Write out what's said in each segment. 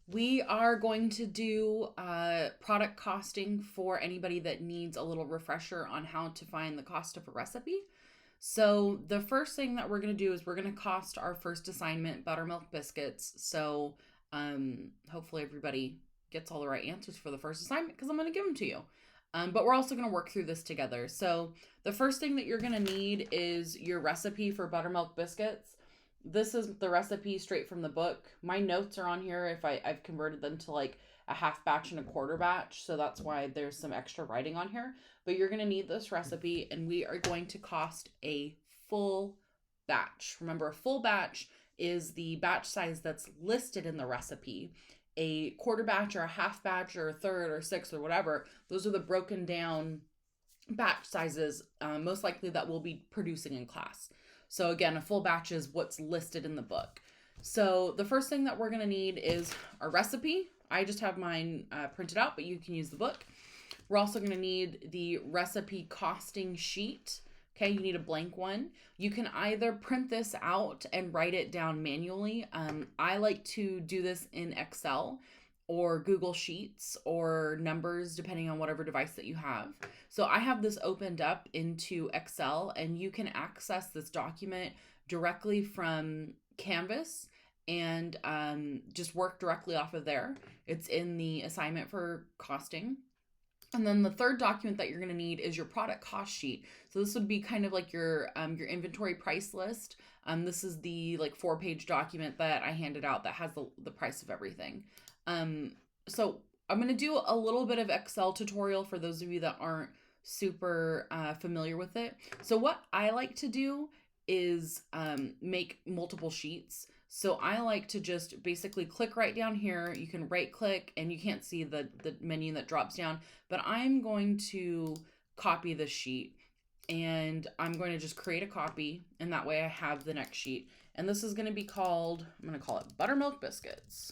We are going to do product costing for anybody that needs a little refresher on how to find the cost of a recipe. So the first thing that we're going to do is we're going to cost our first assignment, buttermilk biscuits. So hopefully everybody gets all the right answers for the first assignment because I'm going to give them to you. But we're also going to work through this together. So the first thing that you're going to need is your recipe for buttermilk biscuits. This is the recipe straight from the book. My notes are on here if I've converted them to like a half batch and a quarter batch. So that's why there's some extra writing on here. But you're going to need this recipe and we are going to cost a full batch. Remember, a full batch is the batch size that's listed in the recipe. A quarter batch or a half batch or a third or sixth or whatever, those are the broken down batch sizes, most likely that we'll be producing in class. So again, a full batch is what's listed in the book. So the first thing that we're going to need is our recipe. I just have mine printed out, but you can use the book. We're also going to need the recipe costing sheet. Okay, you need a blank one. You can either print this out and write it down manually. I like to do this in Excel or Google Sheets or Numbers, depending on whatever device that you have. So I have this opened up into Excel and you can access this document directly from Canvas and just work directly off of there. It's in the assignment for costing. And then the third document that you're going to need is your product cost sheet. So this would be kind of like your inventory price list. This is the like 4-page document that I handed out that has the price of everything. So I'm going to do a little bit of Excel tutorial for those of you that aren't super familiar with it. So what I like to do is make multiple sheets. So I like to just basically click right down here. You can right click and you can't see the menu that drops down, but I'm going to copy this sheet and I'm going to just create a copy and that way I have the next sheet. And this is going to be called, I'm going to call it buttermilk biscuits.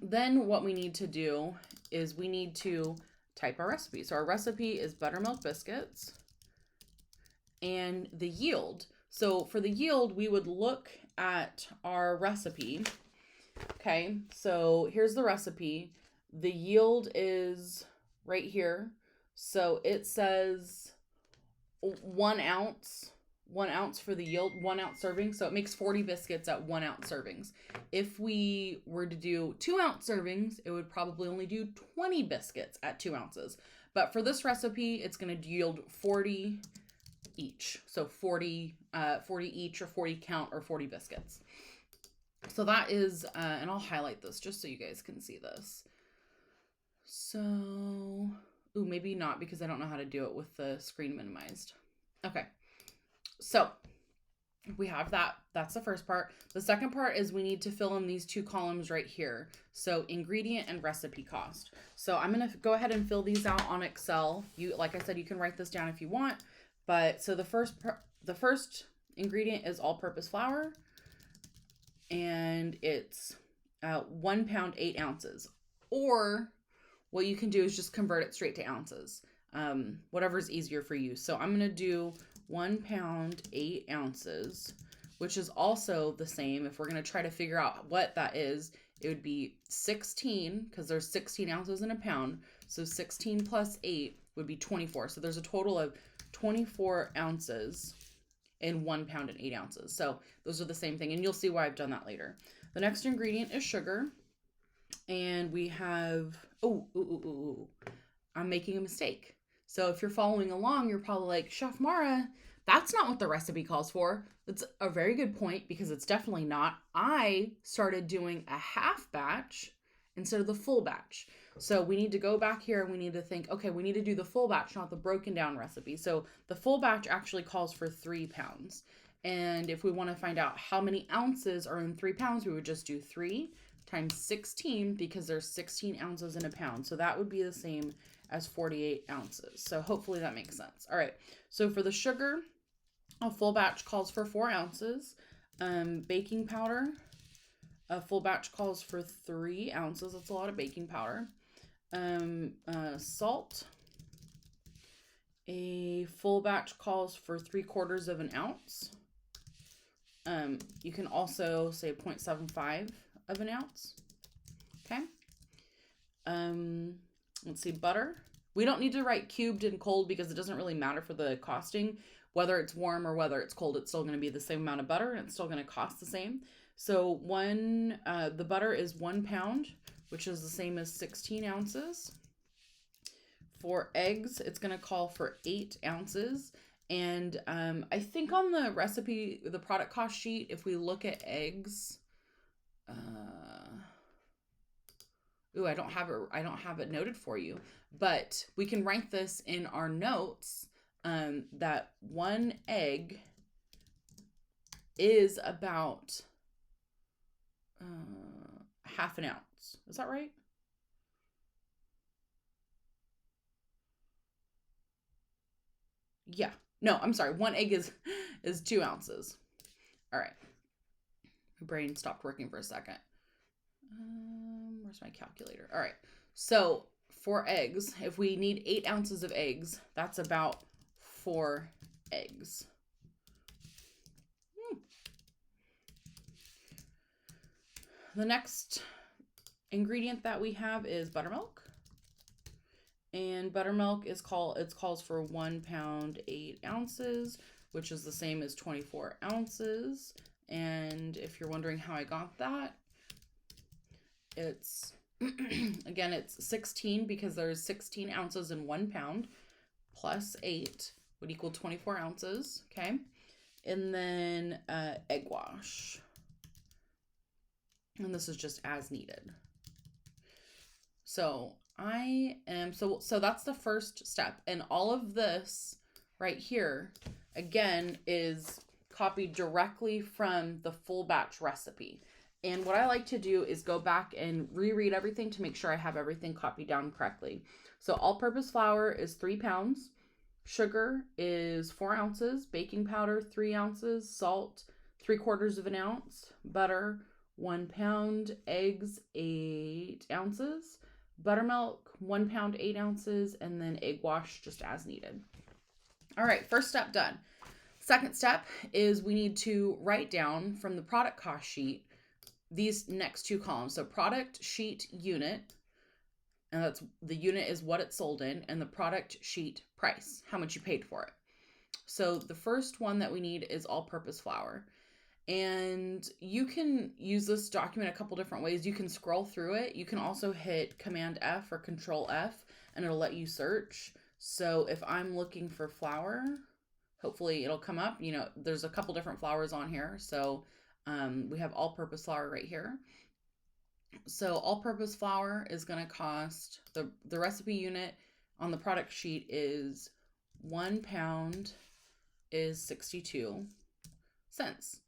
Then what we need to do is we need to type our recipe. So our recipe is buttermilk biscuits and the yield. So for the yield, we would look at our recipe. Okay, so here's the recipe. The yield is right here. So it says 1 ounce. 1 ounce for the yield, 1 ounce serving. So it makes 40 biscuits at 1 ounce servings. If we were to do 2 ounce servings, it would probably only do 20 biscuits at 2 ounces. But for this recipe, it's going to yield 40 each. So 40 each or 40 count or 40 biscuits. So that is, and I'll highlight this just so you guys can see this. So, ooh, maybe not because I don't know how to do it with the screen minimized. Okay. So we have that. That's the first part. The second part is we need to fill in these 2 columns right here. So ingredient and recipe cost. So I'm going to go ahead and fill these out on Excel. Like I said, you can write this down if you want. But so the first ingredient is all-purpose flour, and it's 1 pound 8 ounces. Or what you can do is just convert it straight to ounces, whatever's easier for you. So I'm gonna do 1 pound 8 ounces, which is also the same. If we're gonna try to figure out what that is, it would be 16 because there's 16 ounces in a pound. So 16 plus 8 would be 24. So there's a total of 24 ounces in 1 pound and 8 ounces. So those are the same thing. And you'll see why I've done that later. The next ingredient is sugar. And we have, I'm making a mistake. So if you're following along, you're probably like, Chef Mara, that's not what the recipe calls for. That's a very good point because it's definitely not. I started doing a half batch instead of the full batch. So we need to go back here and we need to think, okay, we need to do the full batch, not the broken down recipe. So the full batch actually calls for 3 pounds. And if we want to find out how many ounces are in 3 pounds, we would just do 3 times 16 because there's 16 ounces in a pound. So that would be the same as 48 ounces. So hopefully that makes sense. All right. So for the sugar, a full batch calls for 4 ounces. Baking powder, a full batch calls for 3 ounces. That's a lot of baking powder. Salt, a full batch calls for 3/4 of an ounce. You can also say 0.75 of an ounce. Okay. Let's see, butter. We don't need to write cubed and cold because it doesn't really matter for the costing. Whether it's warm or whether it's cold, it's still going to be the same amount of butter and it's still going to cost the same. So the butter is 1 pound, which is the same as 16 ounces. For eggs, it's going to call for 8 ounces. And I think on the recipe, the product cost sheet, if we look at eggs, ooh, I don't have it noted for you, but we can write this in our notes, that 1 egg is about half an ounce. Is that right? Yeah. No, I'm sorry. 1 egg is 2 ounces. All right. My brain stopped working for a second. Where's my calculator? All right. So for eggs, if we need 8 ounces of eggs, that's about 4 eggs. The next ingredient that we have is buttermilk. And buttermilk calls for 1 pound, 8 ounces, which is the same as 24 ounces. And if you're wondering how I got that, it's, again, it's 16 because there's 16 ounces in 1 pound plus 8 would equal 24 ounces. Okay. And then egg wash. And this is just as needed. So so that's the first step. And all of this right here, again, is copied directly from the full batch recipe. And what I like to do is go back and reread everything to make sure I have everything copied down correctly. So all-purpose flour is 3 pounds. Sugar is 4 ounces. Baking powder, 3 ounces. Salt, 3/4 of an ounce. Butter, 1 pound. Eggs, 8 ounces. Buttermilk, 1 pound, 8 ounces. And then egg wash just as needed. All right, first step done. Second step is we need to write down from the product cost sheet these next 2 columns. So product sheet unit, and that's the unit is what it's sold in, and the product sheet price, how much you paid for it. So the first one that we need is all-purpose flour. And you can use this document a couple different ways. You can scroll through it. You can also hit Command F or Control F, and it'll let you search. So if I'm looking for flour, hopefully it'll come up. You know, there's a couple different flours on here. So we have all-purpose flour right here. So all-purpose flour is going to cost, the recipe unit on the product sheet is 1 pound is 62 cents.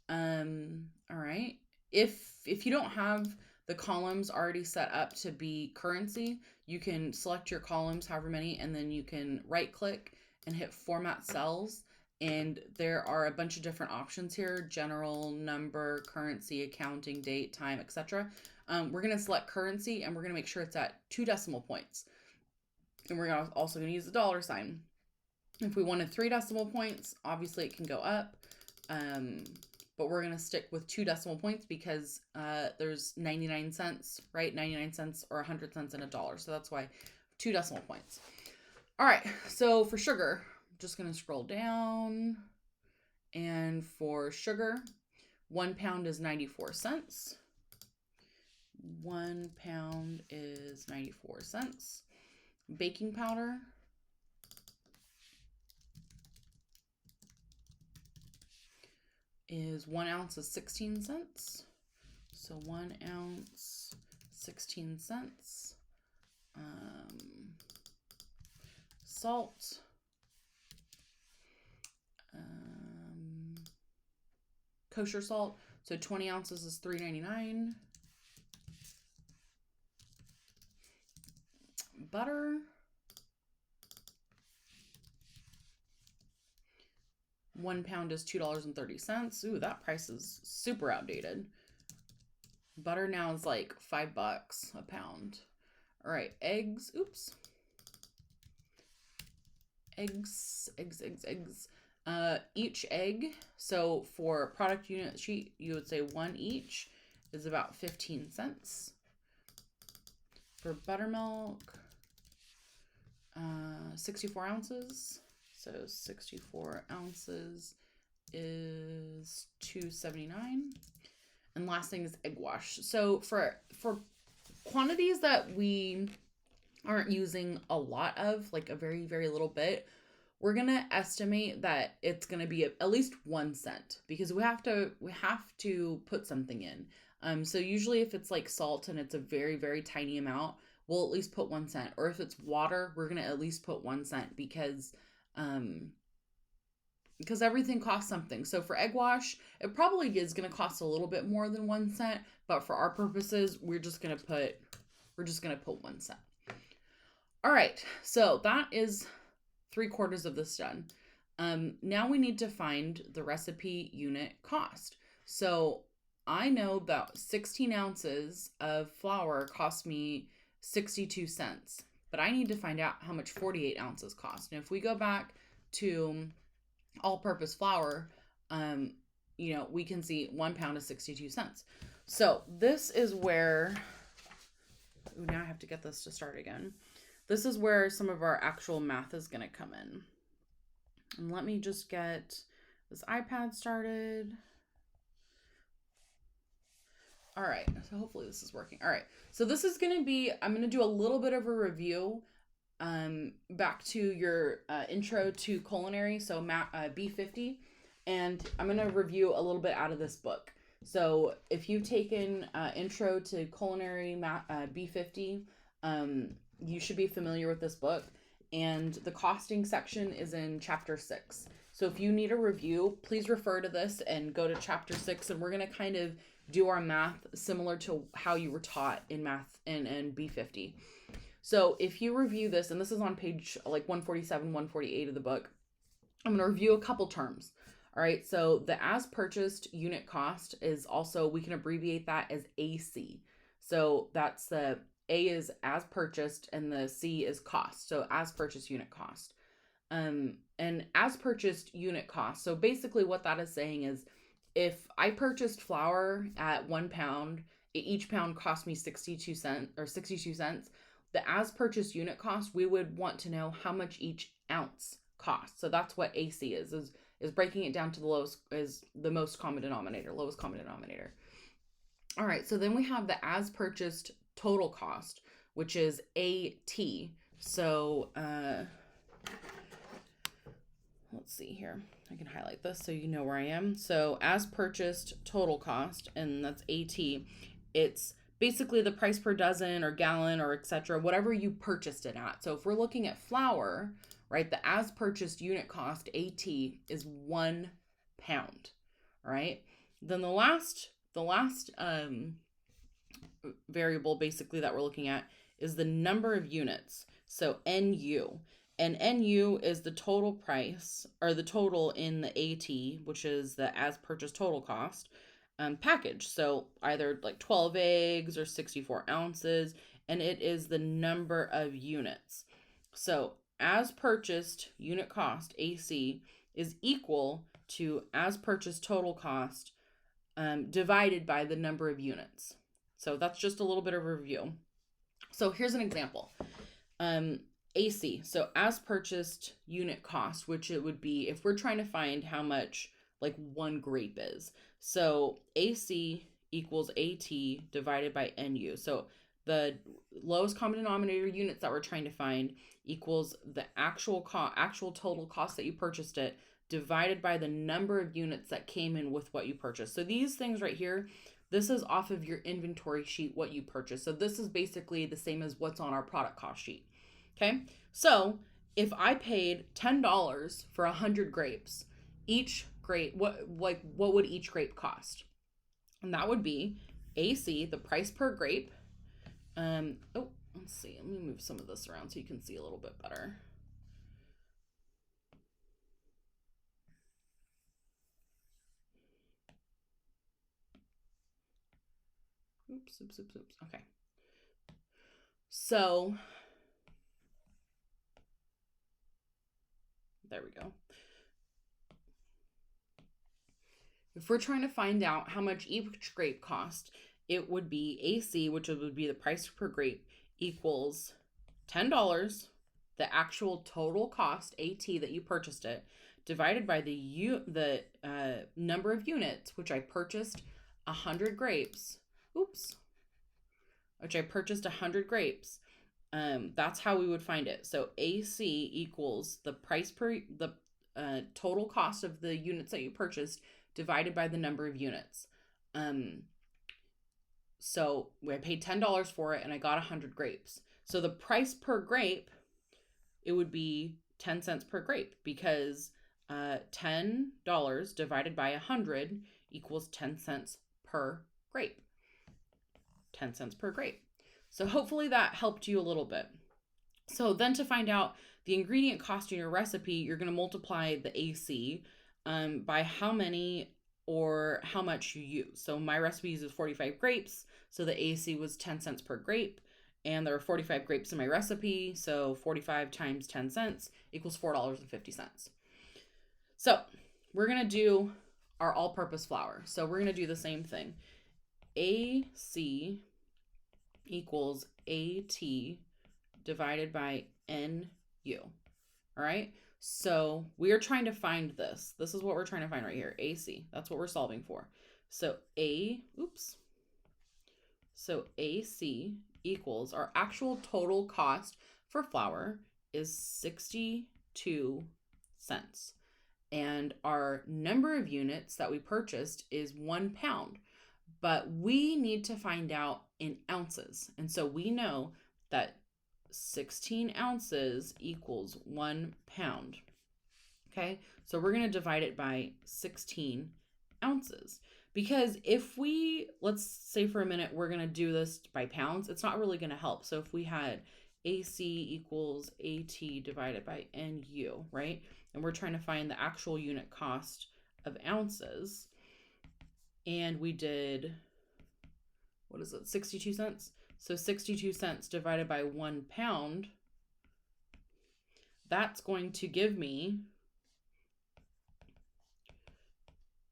All right. If you don't have the columns already set up to be currency, you can select your columns, however many, and then you can right click and hit format cells. And there are a bunch of different options here: general, number, currency, accounting, date, time, etc. We're going to select currency, and we're going to make sure it's at 2 decimal points. And we're also going to use the dollar sign. If we wanted 3 decimal points, obviously it can go up. But we're going to stick with 2 decimal points because there's 99 cents, right? 99 cents or 100 cents in a dollar. So that's why 2 decimal points. All right. So for sugar, I'm just going to scroll down. And for sugar, 1 pound is 94 cents. 1 pound is 94 cents. Baking powder is 1 ounce is 16 cents. So 1 ounce, 16 cents. Salt. Kosher salt. So 20 ounces is $3.99. Butter. 1 pound is $2.30. Ooh, that price is super outdated. Butter now is like $5 a pound. All right, eggs. Oops. Eggs. Each egg. So for product unit sheet, you would say 1 each. is about 15 cents. For buttermilk, 64 ounces. So 64 ounces is $2.79. And last thing is egg wash. So for quantities that we aren't using a lot of, like a very, very little bit, we're going to estimate that it's going to be at least 1 cent, because we have to put something in. So usually if it's like salt and it's a very, very tiny amount, we'll at least put 1 cent. Or if it's water, we're going to at least put 1 cent, because everything costs something. So for egg wash, it probably is going to cost a little bit more than 1 cent, but for our purposes, we're just going to put 1 cent. All right, so that is 3/4 of this done. Now we need to find the recipe unit cost. So I know that 16 ounces of flour cost me 62 cents, but I need to find out how much 48 ounces cost. And if we go back to all-purpose flour, we can see 1 pound is 62 cents. So this is where, now I have to get this to start again. This is where some of our actual math is going to come in. And let me just get this iPad started. All right, so hopefully this is working. All right, so this is going to be, I'm going to do a little bit of a review back to your intro to culinary, so B50, and I'm going to review a little bit out of this book. So if you've taken intro to culinary B50, you should be familiar with this book, and the costing section is in chapter 6. So if you need a review, please refer to this and go to chapter 6, and we're going to kind of do our math similar to how you were taught in math and B50. So if you review this, and this is on page like 147, 148 of the book, I'm going to review a couple terms. All right, so the as purchased unit cost is also, we can abbreviate that as AC. So that's the A is as purchased and the C is cost. So as purchased unit cost. And as purchased unit cost. So basically what that is saying is, if I purchased flour at 1 pound, each pound cost me 62 cents. The as purchased unit cost, we would want to know how much each ounce costs. So that's what AC is breaking it down to the most common denominator, lowest common denominator. All right, so then we have the as purchased total cost, which is AT. So let's see here. I can highlight this so you know where I am. So as purchased total cost, and that's AT. It's basically the price per dozen or gallon or etc., whatever you purchased it at. So if we're looking at flour, right, the as purchased unit cost, AT, is 1 pound, right? Then the last variable basically that we're looking at is the number of units. So NU. And NU is the total price, or the total in the AT, which is the as purchased total cost, package. So either like 12 eggs or 64 ounces, and it is the number of units. So as purchased unit cost, AC, is equal to as purchased total cost divided by the number of units. So that's just a little bit of a review. So here's an example. AC, so as purchased unit cost, which it would be if we're trying to find how much like 1 grape is. So AC equals AT divided by NU. So the lowest common denominator units that we're trying to find equals the actual total cost that you purchased it divided by the number of units that came in with what you purchased. So these things right here, this is off of your inventory sheet, what you purchased. So this is basically the same as what's on our product cost sheet. Okay, so if I paid $10 for 100 grapes, each grape, what would each grape cost? And that would be AC, the price per grape. Let's see. Let me move some of this around so you can see a little bit better. Oops. Okay. So there we go. If we're trying to find out how much each grape cost, it would be AC, which would be the price per grape, equals $10, the actual total cost, AT, that you purchased it, divided by the number of units, which I purchased 100 grapes. Oops. Which I purchased 100 grapes. That's how we would find it. So AC equals the price per the total cost of the units that you purchased divided by the number of units. So I paid $10 for it and I got 100 grapes. So the price per grape, it would be 10 cents per grape, because $10 divided by 100 equals 10 cents per grape. 10 cents per grape. So hopefully that helped you a little bit. So then to find out the ingredient cost in your recipe, you're going to multiply the AC by how many or how much you use. So my recipe uses 45 grapes, so the AC was 10 cents per grape, and there are 45 grapes in my recipe, so 45 times 10 cents equals $4.50. So we're going to do our all-purpose flour. So we're going to do the same thing. AC equals AT divided by NU. All right. So we are trying to find this. This is what we're trying to find right here. AC. That's what we're solving for. So AC equals our actual total cost for flour is 62 cents. And our number of units that we purchased is 1 pound. But we need to find out in ounces. And so we know that 16 ounces equals 1 pound. Okay, so we're going to divide it by 16 ounces. Because if let's say for a minute, we're going to do this by pounds, it's not really going to help. So if we had AC equals AT divided by NU, right? And we're trying to find the actual unit cost of ounces. And we did, 62 cents? So 62 cents divided by 1 pound, that's going to give me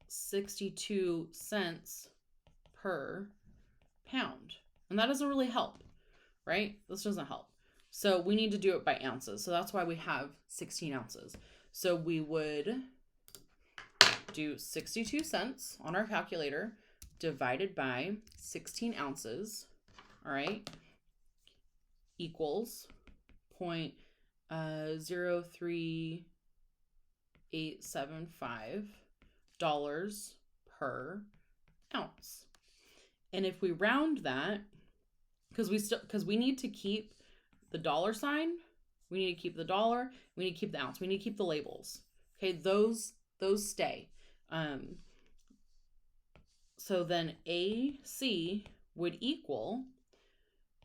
62 cents per pound. And that doesn't really help, right? This doesn't help. So we need to do it by ounces. So that's why we have 16 ounces. So we would do 62 cents on our calculator divided by 16 ounces, all right, equals 0.03875 dollars per ounce. And if we round that, because we need to keep the dollar sign, we need to keep the dollar, we need to keep the ounce, we need to keep the labels. Okay, those stay. So then AC would equal,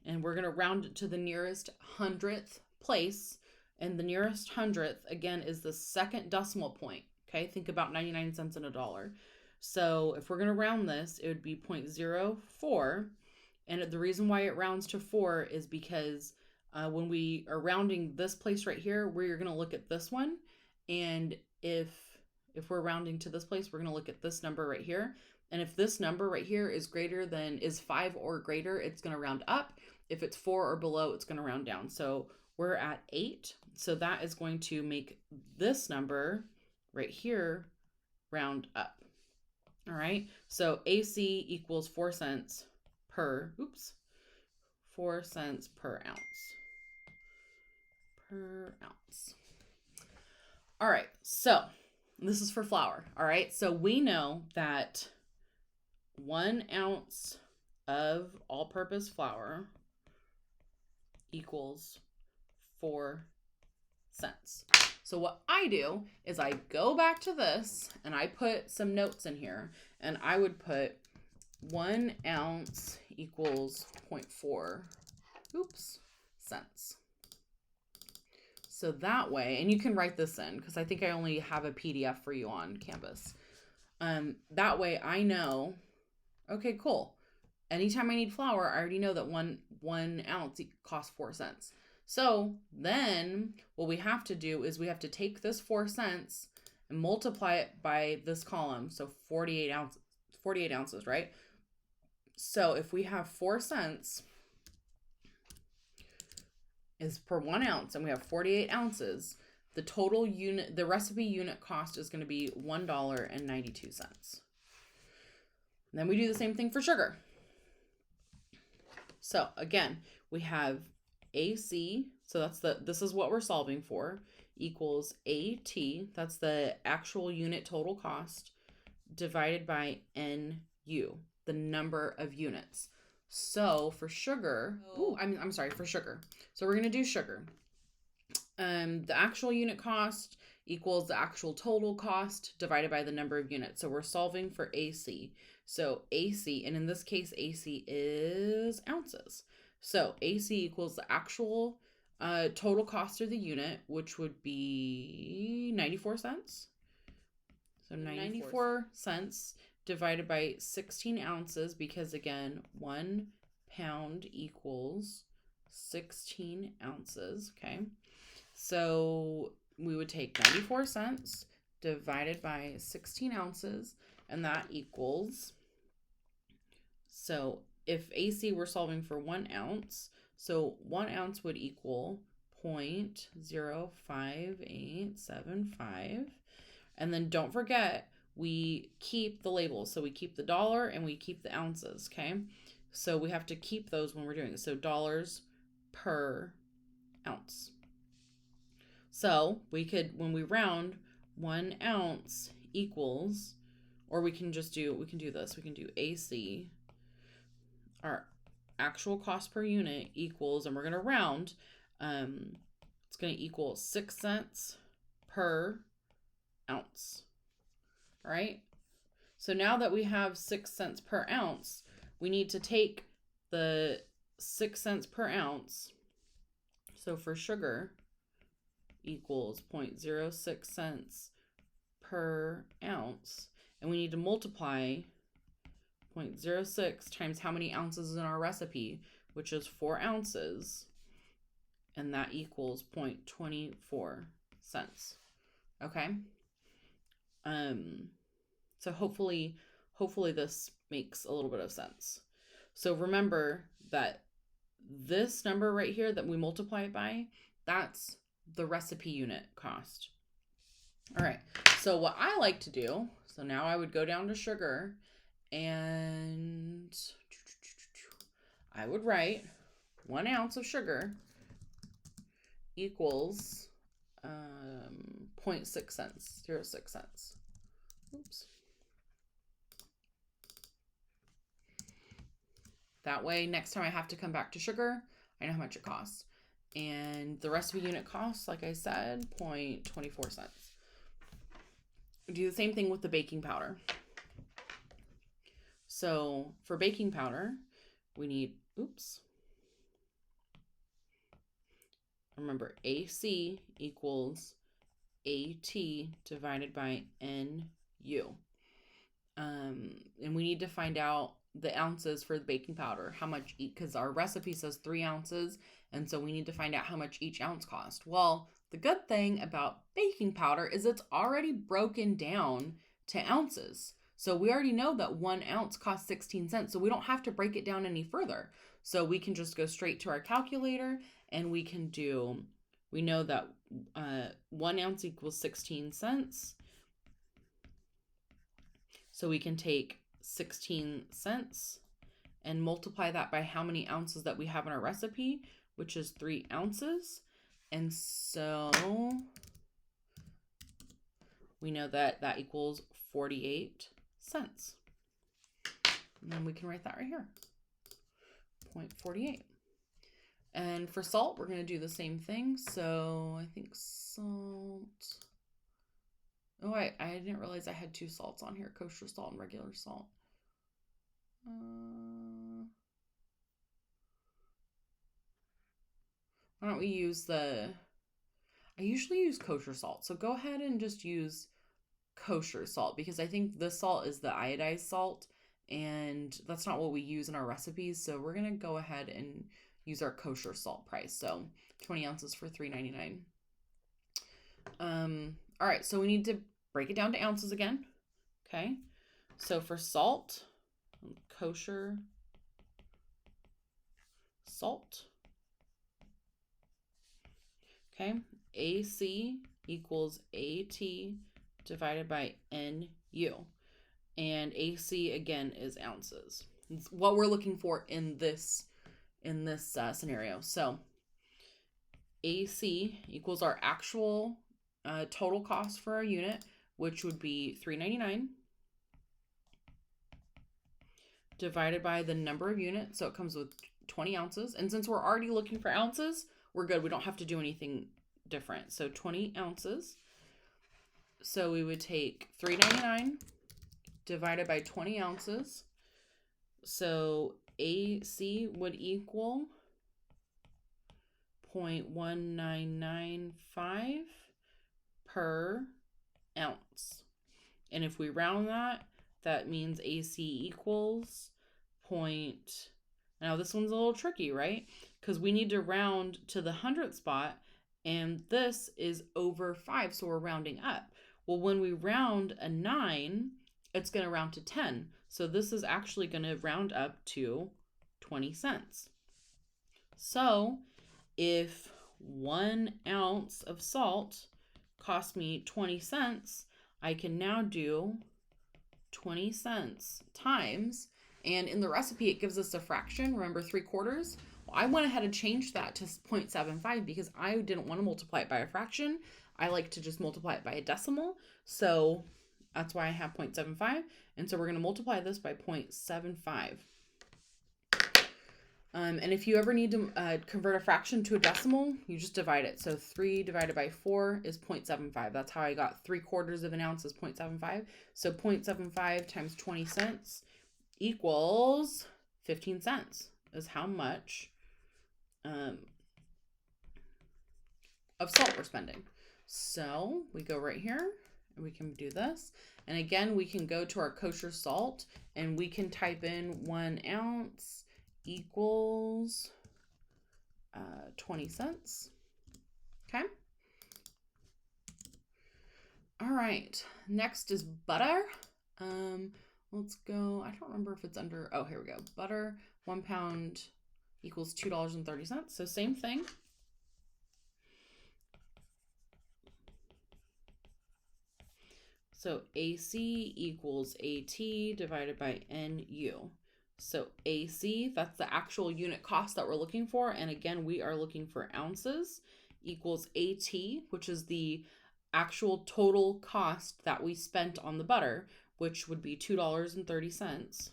and we're going to round it to the nearest 100th place. And the nearest 100th, again, is the second decimal point. Okay, think about 99 cents and a dollar. So if we're going to round this, it would be 0.04. And the reason why it rounds to 4 is because when we are rounding this place right here, we're going to look at this one. And if we're rounding to this place, we're going to look at this number right here. And if this number right here is 5 or greater, it's going to round up. If it's 4 or below, it's going to round down. So we're at 8. So that is going to make this number right here round up. All right. So AC equals 4 cents per, 4 cents per ounce. All right. So this is for flour. All right. So we know that 1 ounce of all-purpose flour equals 4 cents. So what I do is I go back to this and I put some notes in here, and I would put 1 ounce equals 0.4 cents. So that way, and you can write this in because I think I only have a PDF for you on Canvas. That way I know, okay, cool. Anytime I need flour, I already know that one ounce costs 4 cents. So then what we have to do is we have to take this 4 cents and multiply it by this column. So 48 ounces, right? So if we have 4 cents is per 1 ounce and we have 48 ounces, the total unit, the recipe unit cost is going to be $1.92. And then we do the same thing for sugar. So again, we have AC, so this is what we're solving for, equals AT, that's the actual unit total cost, divided by NU, the number of units. So for sugar, for sugar. So we're going to do sugar. The actual unit cost equals the actual total cost divided by the number of units. So we're solving for AC. So AC, and in this case, AC is ounces. So AC equals the actual total cost of the unit, which would be 94 cents. So 94 cents divided by 16 ounces, because again, 1 pound equals 16 ounces, okay? So we would take 94 cents divided by 16 ounces, and that equals, so if AC we're solving for 1 ounce, so 1 ounce would equal 0.05875. And then don't forget, we keep the labels. So we keep the dollar and we keep the ounces, okay? So we have to keep those when we're doing it. So dollars per ounce. So we could, when we round, 1 ounce equals, or we can do this. We can do AC, our actual cost per unit equals, and we're going to round, it's going to equal 6 cents per ounce. All right. So now that we have 6 cents per ounce, we need to take the 6 cents per ounce. So for sugar equals 0.06 cents per ounce. And we need to multiply 0.06 times how many ounces in our recipe, which is 4 ounces. And that equals 0.24 cents. Okay. So hopefully this makes a little bit of sense. So remember that this number right here that we multiply it by, that's the recipe unit cost. All right. So what I like to do, so now I would go down to sugar and I would write 1 ounce of sugar equals 0.6 cents, 0.06 cents. Oops. That way, next time I have to come back to sugar, I know how much it costs. And the recipe unit costs, like I said, 0.24 cents. Do the same thing with the baking powder. So for baking powder, we need, remember, AC equals AT divided by NU. And we need to find out the ounces for the baking powder, how much, because our recipe says 3 ounces, and so we need to find out how much each ounce cost. Well, the good thing about baking powder is it's already broken down to ounces. So we already know that 1 ounce costs 16 cents, so we don't have to break it down any further. So we can just go straight to our calculator and we can do, we know that 1 ounce equals 16 cents. So we can take 16 cents and multiply that by how many ounces that we have in our recipe, which is 3 ounces. And so we know that that equals 48 cents. And then we can write that right here, 0.48. And for salt, we're going to do the same thing. So I think salt. Oh, I didn't realize I had 2 salts on here, kosher salt and regular salt. Why don't we use I usually use kosher salt. So go ahead and just use kosher salt, because I think this salt is the iodized salt and that's not what we use in our recipes. So we're going to go ahead and use our kosher salt price. So 20 ounces for $3.99. All right. So we need to break it down to ounces again. Okay. So for salt, kosher salt. Okay, AC equals AT divided by NU. And AC again is ounces. It's what we're looking for in this scenario. So AC equals our actual total cost for our unit, which would be $3.99 divided by the number of units. So it comes with 20 ounces. And since we're already looking for ounces, we're good. We don't have to do anything different. So 20 ounces. So we would take $3.99 divided by 20 ounces. So AC would equal 0.1995 per ounce. And if we round that, that means AC equals now this one's a little tricky, right? Because we need to round to the hundredth spot, and this is over 5, so we're rounding up. Well, when we round a 9, it's going to round to 10. So this is actually going to round up to 20 cents. So if 1 ounce of salt cost me 20 cents, I can now do 20 cents times, and in the recipe it gives us a fraction, remember 3/4. Well, I went ahead and changed that to 0.75 because I didn't want to multiply it by a fraction. I like to just multiply it by a decimal, so that's why I have 0.75. And so we're going to multiply this by 0.75. And if you ever need to convert a fraction to a decimal, you just divide it. So 3 divided by 4 is 0.75. That's how I got 3/4 of an ounce is 0.75. So 0.75 times 20 cents equals 15 cents is how much of salt we're spending. So we go right here and we can do this. And again, we can go to our kosher salt and we can type in 1 ounce equals 20 cents. Okay. All right. Next is butter. Let's go. I don't remember if it's under. Oh, here we go. Butter, 1 pound equals $2.30. So same thing. So AC equals AT divided by NU. So AC, that's the actual unit cost that we're looking for. And again, we are looking for ounces, equals AT, which is the actual total cost that we spent on the butter, which would be $2.30,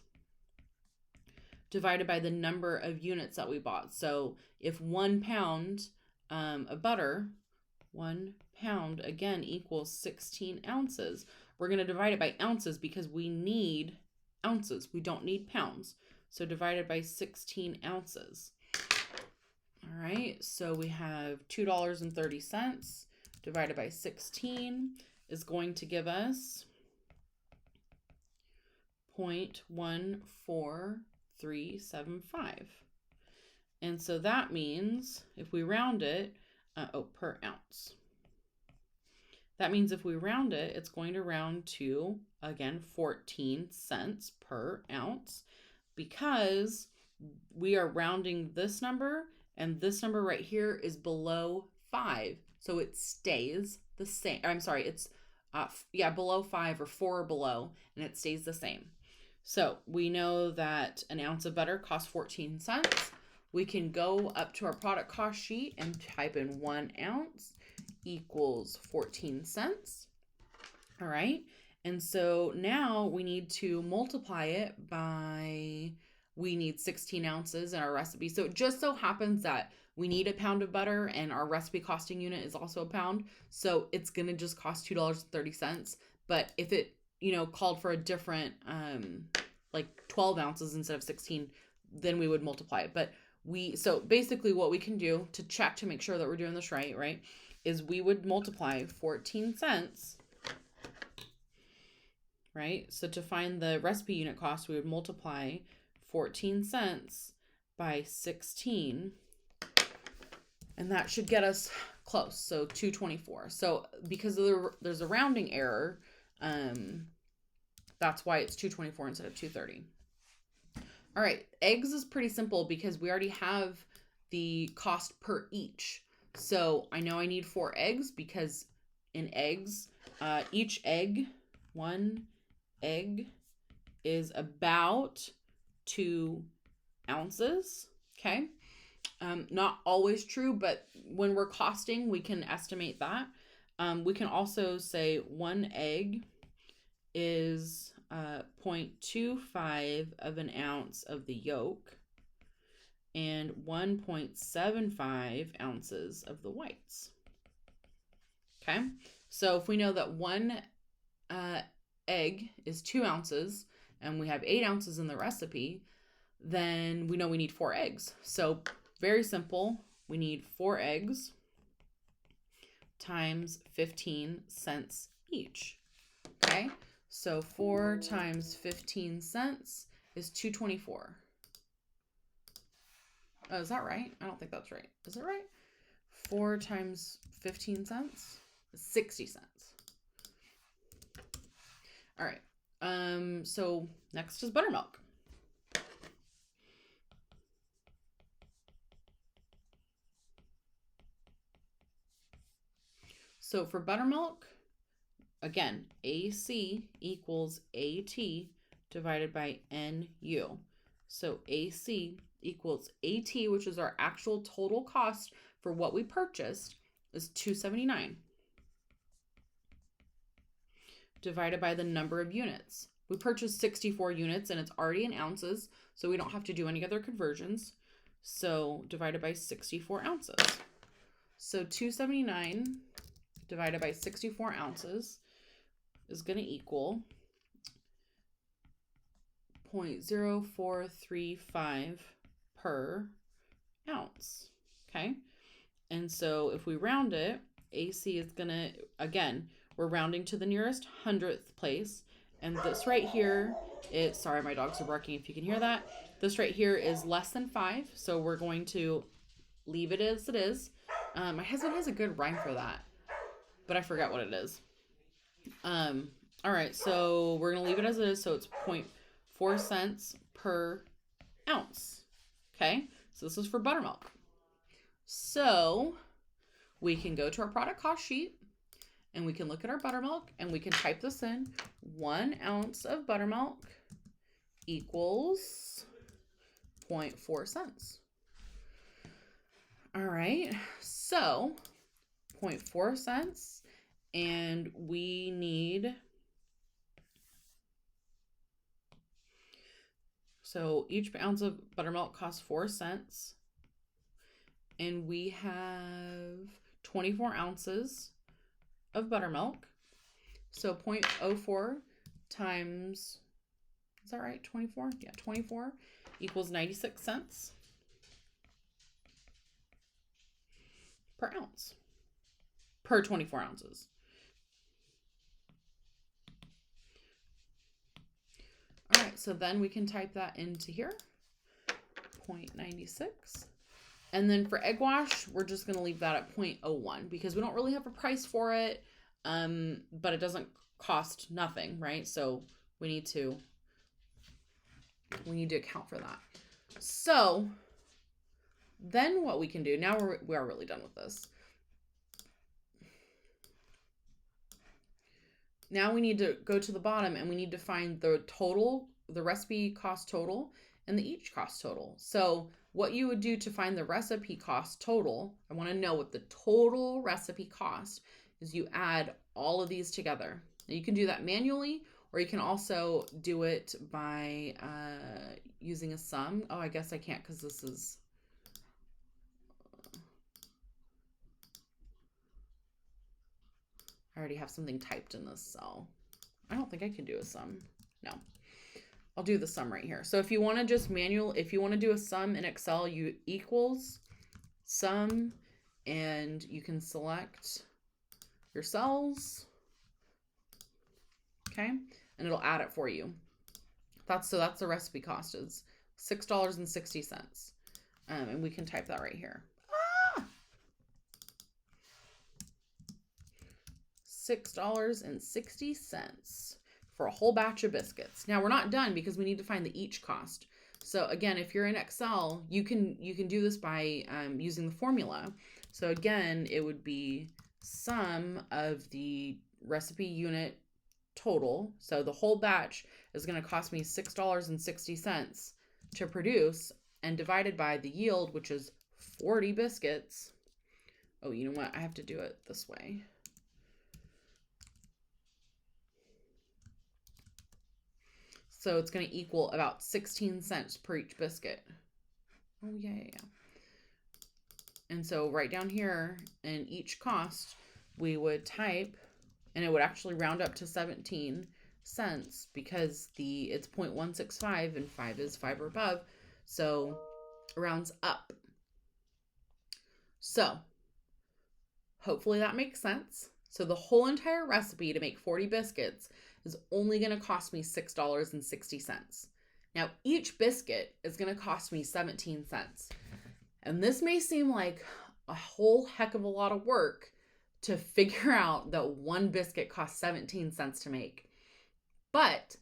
divided by the number of units that we bought. So if 1 pound of butter, 1 pound again equals 16 ounces. We're going to divide it by ounces because we need ounces. We don't need pounds. So divided by 16 ounces. All right, so we have $2.30 divided by 16 is going to give us 0.14375. And so that means if we round it, per ounce. That means if we round it, it's going to round to, again, 14 cents per ounce because we are rounding this number and this number right here is below 5. So it stays the same. I'm sorry, it's below 5 or 4 or below, and it stays the same. So we know that an ounce of butter costs 14 cents. We can go up to our product cost sheet and type in 1 ounce equals 14 cents. All right. And so now we need to multiply it by, we need 16 ounces in our recipe. So it just so happens that we need a pound of butter and our recipe costing unit is also a pound. So it's going to just cost $2.30. But if it, called for a different, like 12 ounces instead of 16, then we would multiply it. But so basically what we can do to check to make sure that we're doing this right, is we would multiply 14 cents, right? So to find the recipe unit cost, we would multiply 14 cents by 16, and that should get us close. So 224. So because there's a rounding error, that's why it's 224 instead of 230. All right, eggs is pretty simple because we already have the cost per each. So I know I need 4 eggs because in eggs, each egg, 1 egg is about 2 ounces. Okay. Not always true, but when we're costing, we can estimate that. We can also say 1 egg is 0.25 of an ounce of the yolk and 1.75 ounces of the whites. Okay, so if we know that 1 egg is 2 ounces and we have 8 ounces in the recipe, then we know we need 4 eggs. So very simple. We need 4 eggs times 15 cents each. Okay, so 4 times 15 cents is $2.24. Oh, is that right? I don't think that's right. Is it right? 4 times 15 cents is 60 cents. All right. So next is buttermilk. So for buttermilk, again, AC equals AT divided by NU. So AC equals AT, which is our actual total cost for what we purchased, is $2.79 divided by the number of units. We purchased 64 units and it's already in ounces, so we don't have to do any other conversions. So divided by 64 ounces. So $2.79 divided by 64 ounces is going to equal 0.0435 per ounce. Okay. And so if we round it, AC is going to, again, we're rounding to the nearest 100th place. And this right here is, sorry, my dogs are barking if you can hear that. This right here is less than 5. So we're going to leave it as it is. My husband has a good rhyme for that, but I forgot what it is. All right, so we're going to leave it as it is. So it's 0.4 cents per ounce. Okay, so this is for buttermilk. So we can go to our product cost sheet and we can look at our buttermilk and we can type this in. 1 ounce of buttermilk equals 0.4 cents. All right, so 0.4 cents, and we need, so each ounce of buttermilk costs 4 cents, and we have 24 ounces of buttermilk. So 0.04 times, is that right? 24? Yeah, 24 equals 96 cents per ounce, per 24 ounces. All right, so then we can type that into here, 0.96. And then for egg wash, we're just going to leave that at 0.01 because we don't really have a price for it, but it doesn't cost nothing, right? So we need to account for that. So then what we can do, now we are really done with this. Now we need to go to the bottom and we need to find the total, the recipe cost total and the each cost total. So what you would do to find the recipe cost total, I want to know what the total recipe cost is. You add all of these together. Now you can do that manually, or you can also do it by using a sum. Oh, I guess I can't because this is, I already have something typed in this cell. I don't think I can do a sum. No, I'll do the sum right here. So if you want to just if you want to do a sum in Excel, you equals sum, and you can select your cells. Okay, and it'll add it for you. That's the recipe cost is $6.60. And we can type that right here. $6.60 for a whole batch of biscuits. Now we're not done because we need to find the each cost. So again, if you're in Excel, you can do this by using the formula. So again, it would be sum of the recipe unit total. So the whole batch is going to cost me $6.60 to produce, and divided by the yield, which is 40 biscuits. Oh, you know what? I have to do it this way. So it's going to equal about 16 cents per each biscuit. Oh, yeah. And so right down here in each cost, we would type, and it would actually round up to 17 cents because it's 0.165 and 5 is 5 or above. So it rounds up. So hopefully that makes sense. So the whole entire recipe to make 40 biscuits is only going to cost me $6.60. Now, each biscuit is going to cost me 17 cents. And this may seem like a whole heck of a lot of work to figure out that one biscuit costs 17 cents to make. But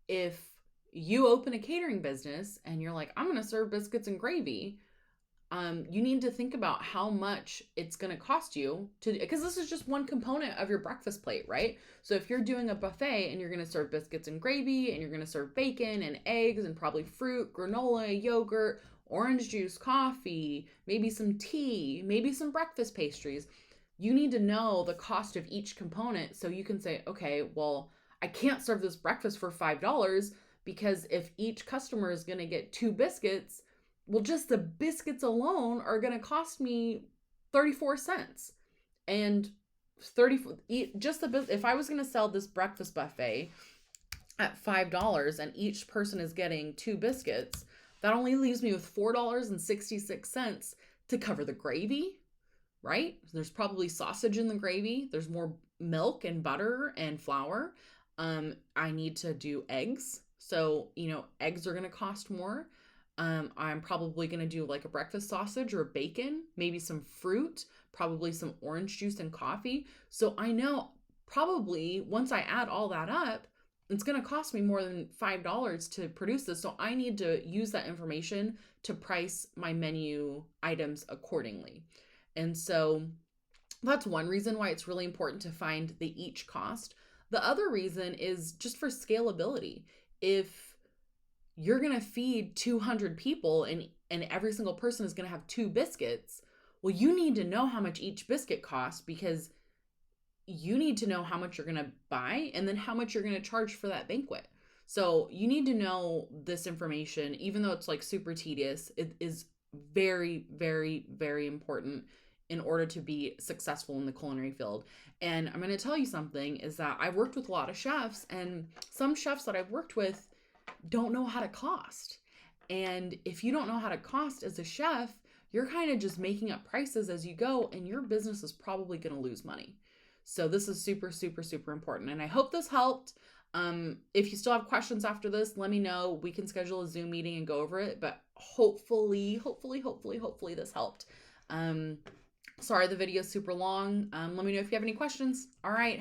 if you open a catering business and you're like, I'm going to serve biscuits and gravy, you need to think about how much it's going to cost you because this is just one component of your breakfast plate, right? So if you're doing a buffet and you're going to serve biscuits and gravy and you're going to serve bacon and eggs and probably fruit, granola, yogurt, orange juice, coffee, maybe some tea, maybe some breakfast pastries, you need to know the cost of each component so you can say, okay, well, I can't serve this breakfast for $5 because if each customer is going to get 2 biscuits, well, just the biscuits alone are going to cost me 34 cents. And if I was going to sell this breakfast buffet at $5 and each person is getting 2 biscuits, that only leaves me with $4.66 to cover the gravy, right? There's probably sausage in the gravy. There's more milk and butter and flour. I need to do eggs. So, eggs are going to cost more. I'm probably going to do like a breakfast sausage or bacon, maybe some fruit, probably some orange juice and coffee. So I know probably once I add all that up, it's going to cost me more than $5 to produce this. So I need to use that information to price my menu items accordingly. And so that's one reason why it's really important to find the each cost. The other reason is just for scalability. If you're going to feed 200 people and every single person is going to have 2 biscuits, well, you need to know how much each biscuit costs because you need to know how much you're going to buy and then how much you're going to charge for that banquet. So you need to know this information, even though it's like super tedious, it is very, very, very important in order to be successful in the culinary field. And I'm going to tell you something is that I've worked with a lot of chefs, and some chefs that I've worked with don't know how to cost. And if you don't know how to cost as a chef, you're kind of just making up prices as you go, and your business is probably going to lose money. So this is super, super, super important. And I hope this helped. If you still have questions after this, let me know. We can schedule a Zoom meeting and go over it. But hopefully this helped. Sorry the video is super long. Let me know if you have any questions. All right.